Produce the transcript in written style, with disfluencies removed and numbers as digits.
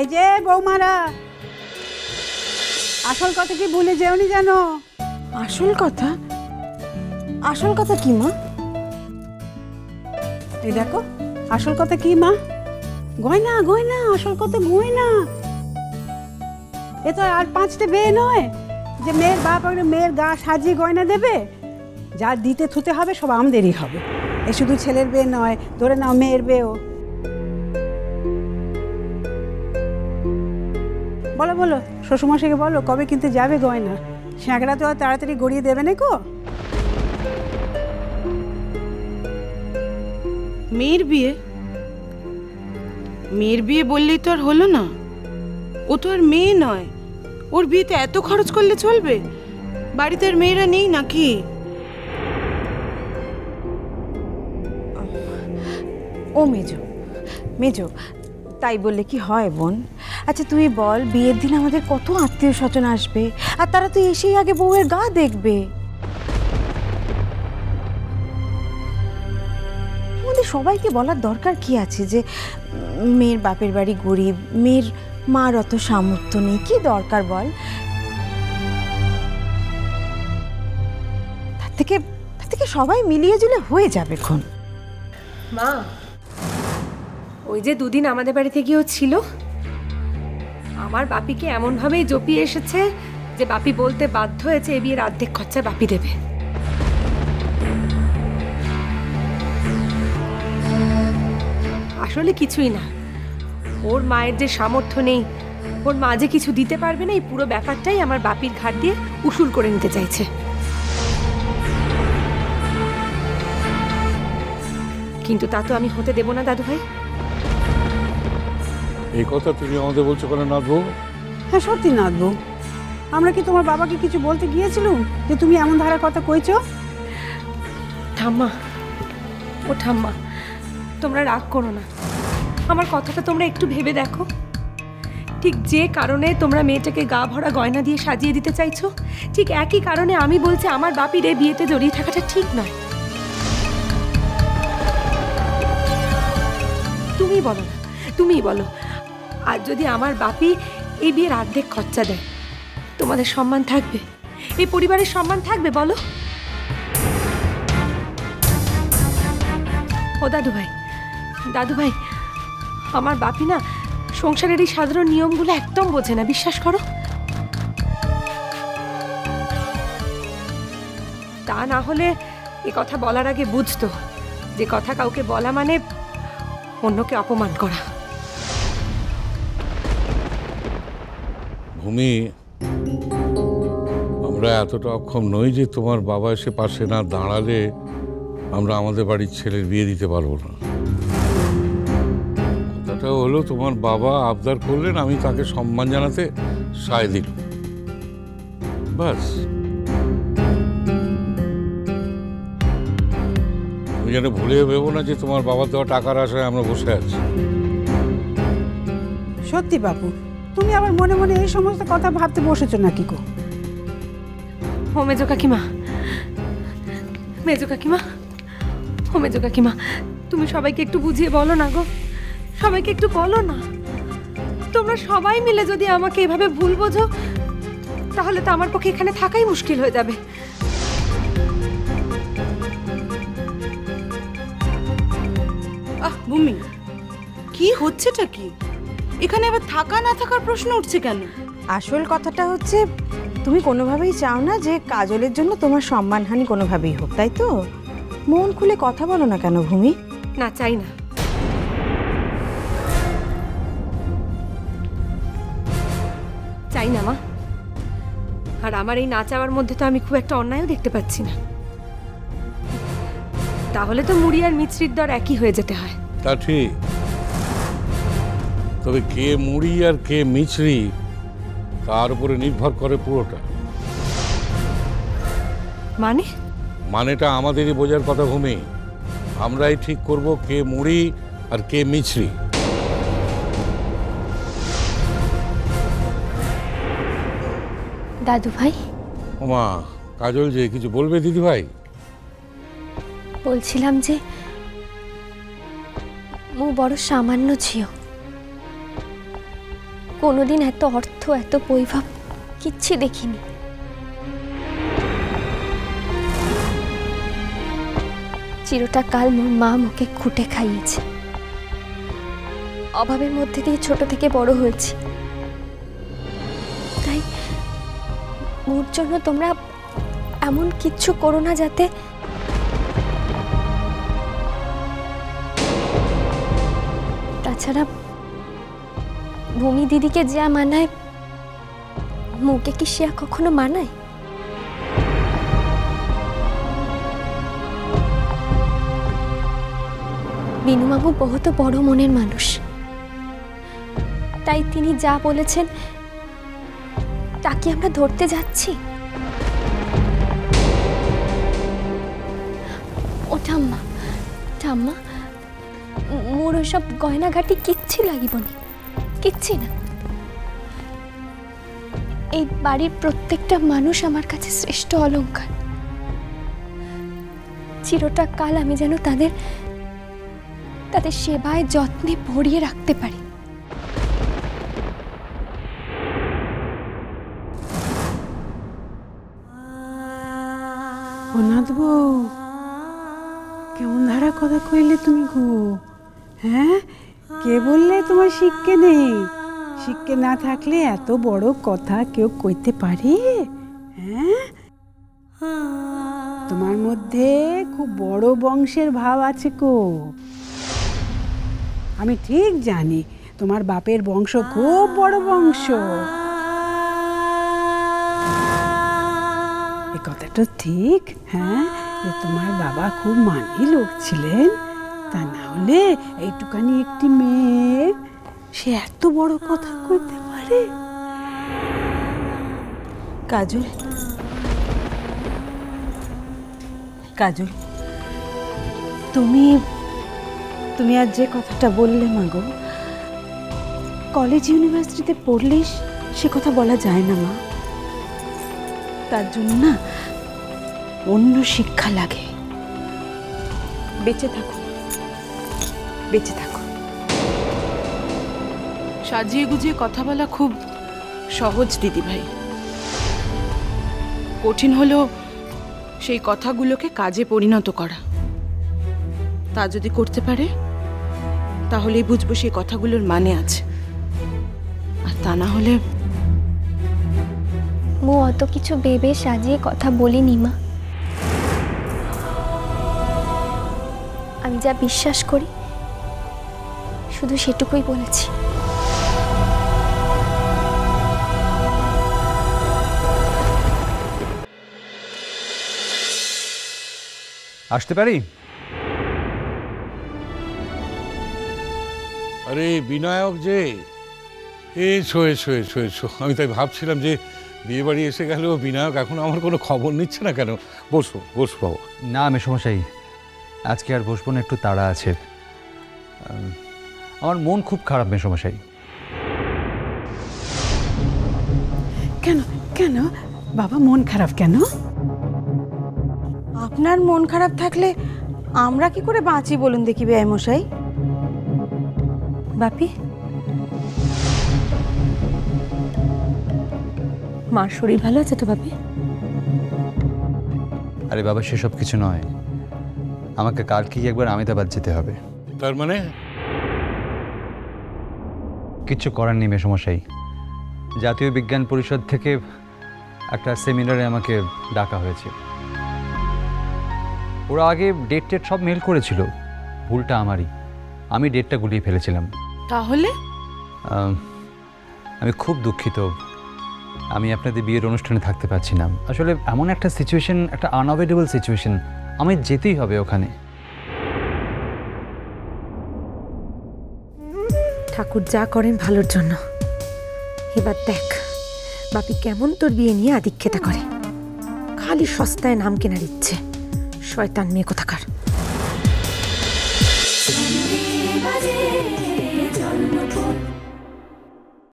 এই যে বৌমারা, আসল কথা কি ভুলে যেওনি জানো? আসল কথা? আসল কথা কি মা? এই দেখো, আসল কথা কি মা? গয়না গয়না, আসল কথা গয়না। এ তো আর 5টে বিয়ে নয় যে মেয়ের বাপ মেয়ের গা সাজিয়ে গয়না দেবে। যা দিতে থুতে হবে সব আমাদেরই হবে। এ শুধু ছেলের বিয়ে নয়, ধরে নাও মেয়ের বিয়েও। বলো বলো, শ্বশুরমশাইকে বলো কবে কিনতে যাবে গয়না। স্যাঁকড়া তো আর তাড়াতাড়ি গড়িয়ে দেবে না গো। মেয়ের বিয়ে? মেয়ের বিয়ে বললেই তো আর হলো না। ও তো আর মেয়ে নয়, ওর বিয়েতে এত খরচ করলে চলবে? বাড়িতে আর মেয়েরা নেই নাকি? ও মেজো, মেজো, তাই বললে কি হয় বোন? আচ্ছা তুই বল, বিয়ের দিন আমাদের কত আত্মীয় স্বজন আসবে, আর তারা তো এসেই আগে বউয়ের গা দেখবে। আমাদের সবাইকে বলার দরকার কি আছে যে মেয়ের বাপের বাড়ি গরিব, মেয়ের মার অত সামর্থ্য নেই? কি দরকার বল? তার থেকে সবাই মিলিয়ে জুলে হয়ে যাবে খন। মা, ওই যে দুদিন আমাদের বাড়িতে গিয়েও ছিল, আমার বাপিকে এমনভাবেই জপিয়ে এসেছে যে বাপি বলতে বাধ্য হয়েছে এ বিয়ের অর্ধেক খরচা বাপি দেবে। আসলে কিছুই না, ওর মায়ের যে সামর্থ্য নেই, ওর মা যে কিছু দিতে পারবে না, এই পুরো ব্যাপারটাই আমার বাপির ঘাট দিয়ে উসুল করে নিতে চাইছে। কিন্তু তা তো আমি হতে দেব না দাদু ভাই। এই কথা তুমি আমাদের বলছো কেন নাথবউ? হ্যাঁ সত্যি নাথবউ, আমরা কি তোমার বাবাকে কিছু বলতে গিয়েছিলুম যে তুমি এমন ধারা কথা কইছো? ঠাম্মা, ও ঠাম্মা, তোমরা রাগ করো না, আমার কথাটা তোমরা একটু ভেবে দেখো। ঠিক যে কারণে তোমরা মেয়েটাকে গা ভরা গয়না দিয়ে সাজিয়ে দিতে চাইছো, ঠিক একই কারণে আমি বলছি আমার বাপির এই বিয়েতে জড়িয়ে থাকাটা ঠিক নয়। তুমিই বলো না, তুমিই বলো, আর যদি আমার বাপি এই বিয়ের অর্ধেক খরচা দেয়, তোমাদের সম্মান থাকবে? এই পরিবারের সম্মান থাকবে বলো? ও দাদু ভাই, দাদু ভাই, আমার বাপি না সংসারের এই সাধারণ নিয়মগুলো একদম বোঝে না, বিশ্বাস করো। তা না হলে এ কথা বলার আগে বুঝতো যে কথা কাউকে বলা মানে অন্যকে অপমান করা। ভূমি, আমরা এতটা অক্ষম নই যে তোমার বাবা এসে পাশে না দাঁড়ালে আমরা আমাদের বাড়ির ছেলের বিয়ে দিতে পারবো না। কথাটা হলো, তোমার বাবা আবদার করলেন, আমি তাকে সম্মান জানাতে সায় দিল, বাস। আমি যেন ভুলে ভেবো না যে তোমার বাবার দেওয়া টাকার আশায় আমরা বসে আছি। সত্যি বাবু, তুমি আবার মনে মনে এই সমস্ত কথা ভাবতে বসেছো নাকি গো? ও মেজো কাকিমা, মেজো কাকিমা, ও মেজো কাকিমা, তুমি সবাইকে একটু বুঝিয়ে বলো না গো, সবাইকে একটু বলো না। তোমরা সবাই মিলে যদি আমাকে এভাবে ভুল বোঝো, তাহলে তো আমার পক্ষে এখানে থাকাই মুশকিল হয়ে যাবে। আহ ভূমি, কি হচ্ছেটা কি? এখানে আবার থাকা না থাকার প্রশ্ন উঠছে কেন? আসল কথাটা হচ্ছে, তুমি কোনোভাবেই চাও না যে কাজলের জন্য তোমার সম্মানহানি কোনোভাবেই হোক, তাই তো? মন খুলে কথা বলো না কেন ভূমি? না, চাই না। চাই না মা। আর আমার এই না চাওয়ার মধ্যে তো আমি খুব একটা অন্যায়ও দেখতে পাচ্ছি না। তাহলে তো মুড়ি আর মিছরির দর একই হয়ে যেতে হয়। তা ঠিক, তবে কে মুড়ি আর কে মিছরি তার উপরে নির্ভর করে পুরোটা। মানে? মানেটা আমাদেরই বোঝার কথা ভূমি। আমরাই ঠিক করব কে মুড়ি আর কে মিছরি। দাদু ভাই, ওমা কাজল, যে কিছু বলবে দিদি ভাই? বলছিলাম যে মু বড় সামান্য ঝিও, কোনোদিন এত অর্থ, এত বৈভব কিচ্ছু দেখিনি। চিরটা কাল মোর মা মুখে খুঁটে খাইয়েছে। অভাবের মধ্যে দিয়ে ছোট থেকে বড় হয়েছি। তাই মোর জন্য তোমরা এমন কিচ্ছু করো না যাতে তাছাড়া ভূমি দিদিকে যা মানায় মুখে কি সে কখনো মানায়? বিনুমামু বহুত বড় মনের মানুষ, তাই তিনি যা বলেছেন তাকে আমরা ধরতে যাচ্ছি। ও ঠাম্মা, ঠাম্মা মোর ওসব গয়নাঘাটি কিচ্ছি লাগিবনি, কিচ্ছি না। এই বাড়ির প্রত্যেকটা মানুষ আমার কাছে শ্রেষ্ঠ অলংকার। চিরটা কাল আমি যেন তাদের সেবায় যত্নে ভরিয়ে রাখতে পারি। অনাথ বউ, কেমন ধারা কথা কইলে তুমি গো? হ্যাঁ, কে বললে তোমার শিক্ষে নেই? শিক্ষে না থাকলে এত বড় কথা কেউ কইতে পারে? হ্যাঁ, তোমার মধ্যে খুব বড় বংশের ভাব আছে কো। আমি ঠিক জানি তোমার বাপের বংশ খুব বড় বংশ। এই কথাটা ঠিক, হ্যাঁ, যে তোমার বাবা খুব মানি লোক ছিলেন। তা না হলে এইটুকানি একটি মেয়ে সে এত বড় কথা কইতে পারে? কাজল, কাজল, তুমি তুমি আজ যে কথাটা বললে মাগো, কলেজ ইউনিভার্সিটিতে পড়লেই সে কথা বলা যায় না মা। তার জন্য না অন্য শিক্ষা লাগে। বেঁচে থাকো, বেঁচে থাকো। সাজিয়ে গুজিয়ে কথা বলা খুব সহজ দিদি ভাই, কঠিন হলো সেই কথাগুলোকে কাজে পরিণত করা। তা যদি করতে পারে তাহলেই বুঝবো সেই কথাগুলোর মানে আছে, আর তা না হলে। মো অত কিছু ভেবে সাজিয়ে কথা বলিনি মা। আমি যা বিশ্বাস করি শুধু সেটুকুই বলেছি। আসতে পারি? আরে বিনায়ক যে, এসো এসো এসো এসো। আমি তাই ভাবছিলাম যে বিয়ে বাড়ি এসে গেল, বিনায়ক এখন আমার কোনো খবর নিচ্ছে না কেন। বসো বসো বাবা। না মেসোমশাই, আজকে আর বসবো না, একটু তাড়া আছে। আমার মন খুব খারাপ মেসোমশাই। কেন কেন বাবা, মন খারাপ কেন? আপনার মন খারাপ থাকলে আমরা কি করে বাঁচি বলুন দেখি বেয়াই মশাই। বাপি, মার শরীর ভালো আছে তো বাপি? আরে বাবা, সেসব কিছু নয়, আমাকে কালকেই একবার আমেদাবাদ যেতে হবে। তার মানে? কিচ্ছু করার নেই মেসোমশাই। জাতীয় বিজ্ঞান পরিষদ থেকে একটা সেমিনারে আমাকে ডাকা হয়েছে। ওরা আগে ডেট টেট সব মেল করেছিল, ভুলটা আমারই। আমি ডেটটা গুলিয়ে ফেলেছিলাম। তাহলে আমি খুব দুঃখিত, আমি আপনাদের বিয়ের অনুষ্ঠানে থাকতে পারছি না। আসলে এমন একটা সিচুয়েশন, একটা আনঅ্যাভয়েডেবল সিচুয়েশন, আমি যেতেই হবে ওখানে। ঠাকুর যা করেন ভালোর জন্য। এবার দেখ বাপি কেমন তোর বিয়ে নিয়ে আদিক্ষেতা করে, খালি সস্তায় নাম কেনার ইচ্ছে। শয়তান মেয়ে কোথাকার।